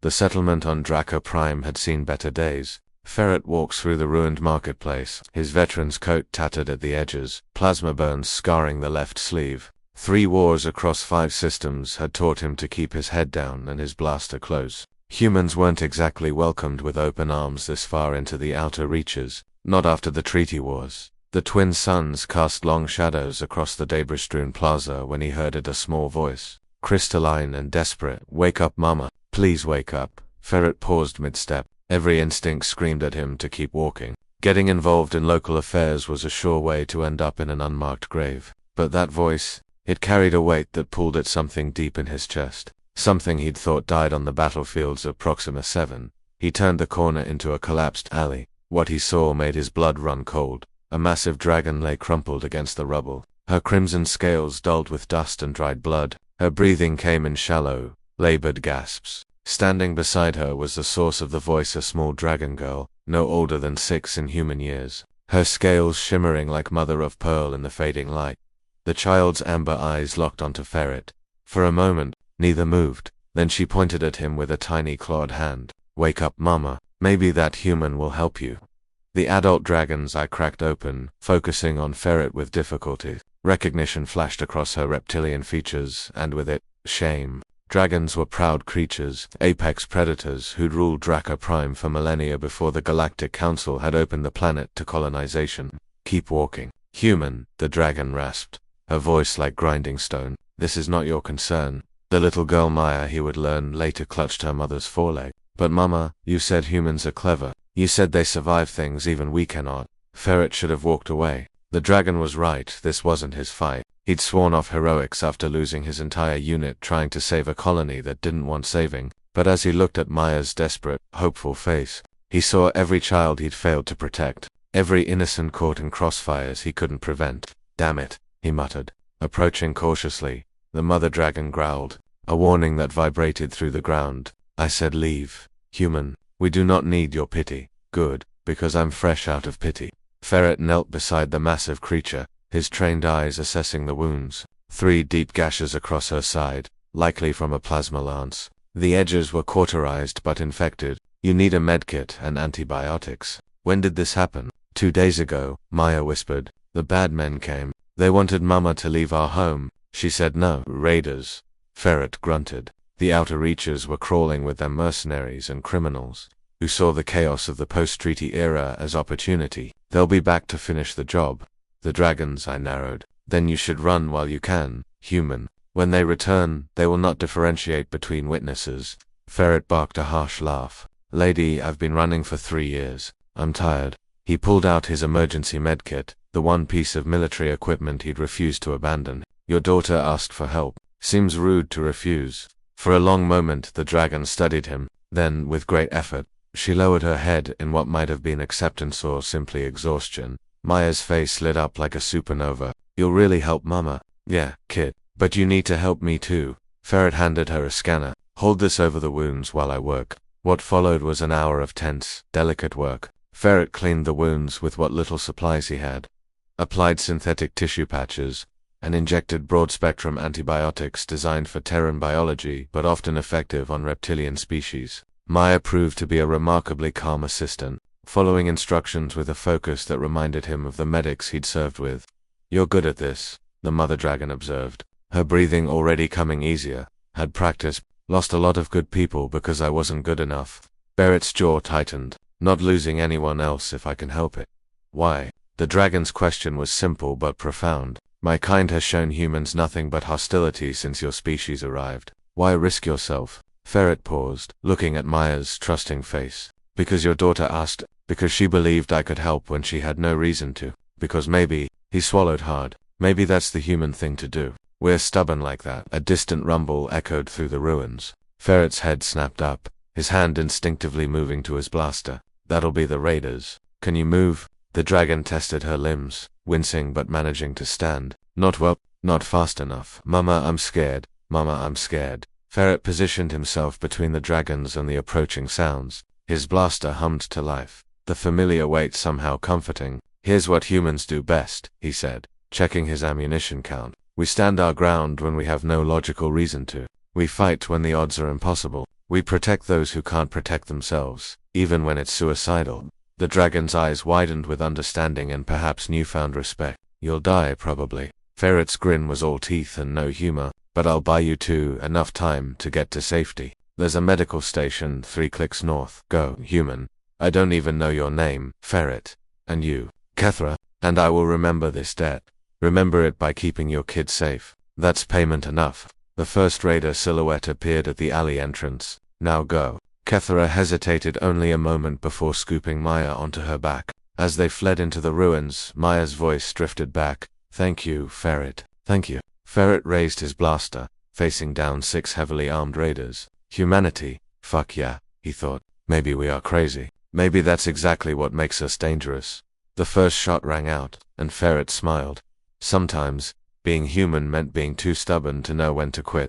The settlement on Draco Prime had seen better days. Ferret walks through the ruined marketplace, his veteran's coat tattered at the edges, plasma burns scarring the left sleeve. 3 wars across 5 systems had taught him to keep his head down and his blaster close. Humans weren't exactly welcomed with open arms this far into the outer reaches, not after the treaty wars. The twin suns cast long shadows across the debris-strewn plaza when he heard a small voice, crystalline and desperate. "Wake up, Mama. Please wake up." Ferret paused mid-step. Every instinct screamed at him to keep walking. Getting involved in local affairs was a sure way to end up in an unmarked grave. But that voice, it carried a weight that pulled at something deep in his chest. Something he'd thought died on the battlefields of Proxima 7. He turned the corner into a collapsed alley. What he saw made his blood run cold. A massive dragon lay crumpled against the rubble. Her crimson scales dulled with dust and dried blood. Her breathing came in shallow, labored gasps. Standing beside her was the source of the voice, a small dragon girl, no older than 6 in human years. Her scales shimmering like mother of pearl in the fading light. The child's amber eyes locked onto Ferret. For a moment, neither moved. Then she pointed at him with a tiny clawed hand. "Wake up, Mama. Maybe that human will help you." The adult dragon's eye cracked open, focusing on Ferret with difficulty. Recognition flashed across her reptilian features, and with it, shame. Dragons were proud creatures, apex predators who'd ruled Draco Prime for millennia before the Galactic Council had opened the planet to colonization. "Keep walking." "Human," the dragon rasped, her voice like grinding stone. "This is not your concern." The little girl Maya, he would learn later, clutched her mother's foreleg. "But Mama, you said humans are clever. You said they survive things even we cannot." Ferret should have walked away. The dragon was right, this wasn't his fight. He'd sworn off heroics after losing his entire unit trying to save a colony that didn't want saving. But as he looked at Maya's desperate, hopeful face, he saw every child he'd failed to protect, every innocent caught in crossfires he couldn't prevent. "Damn it," he muttered. Approaching cautiously, the mother dragon growled, a warning that vibrated through the ground. "I said leave. Human, we do not need your pity." "Good, because I'm fresh out of pity." Ferret knelt beside the massive creature, his trained eyes assessing the wounds. 3 deep gashes across her side, likely from a plasma lance. The edges were cauterized but infected. "You need a medkit and antibiotics." "When did this happen?" 2 days ago, Maya whispered. "The bad men came. They wanted Mama to leave our home. She said no." "Raiders." Ferret grunted. The outer reaches were crawling with their mercenaries and criminals, who saw the chaos of the post-treaty era as opportunity. "They'll be back to finish the job." The dragon's eye narrowed. "Then you should run while you can, human. When they return, they will not differentiate between witnesses." Ferret barked a harsh laugh. "Lady, I've been running for 3 years. I'm tired." He pulled out his emergency medkit, the one piece of military equipment he'd refused to abandon. "Your daughter asked for help. Seems rude to refuse." For a long moment the dragon studied him. Then, with great effort, she lowered her head in what might have been acceptance or simply exhaustion. Maya's face lit up like a supernova. "You'll really help Mama?" "Yeah, kid. But you need to help me too." Ferret handed her a scanner. "Hold this over the wounds while I work." What followed was an hour of tense, delicate work. Ferret cleaned the wounds with what little supplies he had, applied synthetic tissue patches, and injected broad-spectrum antibiotics designed for Terran biology but often effective on reptilian species. Maya proved to be a remarkably calm assistant, following instructions with a focus that reminded him of the medics he'd served with. "You're good at this," the mother dragon observed, her breathing already coming easier. "Had practiced, lost a lot of good people because I wasn't good enough." Barrett's jaw tightened. "Not losing anyone else if I can help it." "Why?" The dragon's question was simple but profound. "My kind has shown humans nothing but hostility since your species arrived. Why risk yourself?" Ferret paused, looking at Maya's trusting face. "Because your daughter asked, because she believed I could help when she had no reason to. Because maybe," he swallowed hard, "maybe that's the human thing to do. We're stubborn like that." A distant rumble echoed through the ruins. Ferret's head snapped up, his hand instinctively moving to his blaster. "That'll be the raiders. Can you move?" The dragon tested her limbs, wincing but managing to stand. "Not well, not fast enough. Mama, I'm scared. Mama, I'm scared." Ferret positioned himself between the dragons and the approaching sounds. His blaster hummed to life, the familiar weight somehow comforting. "Here's what humans do best," he said, checking his ammunition count. "We stand our ground when we have no logical reason to. We fight when the odds are impossible." We protect those who can't protect themselves, even when it's suicidal. The dragon's eyes widened with understanding and perhaps newfound respect. You'll die, probably. Ferret's grin was all teeth and no humor, but I'll buy you two enough time to get to safety. There's a medical station 3 clicks north. Go, human. I don't even know your name, Ferret. And you, Kethra, and I will remember this debt. Remember it by keeping your kid safe. That's payment enough. The first raider silhouette appeared at the alley entrance. Now go. Kethra hesitated only a moment before scooping Maya onto her back. As they fled into the ruins, Maya's voice drifted back. Thank you, Ferret. Thank you. Ferret raised his blaster, facing down 6 heavily armed raiders. Humanity? Fuck yeah, he thought. Maybe we are crazy. Maybe that's exactly what makes us dangerous. The first shot rang out, and Ferret smiled. Sometimes, being human meant being too stubborn to know when to quit.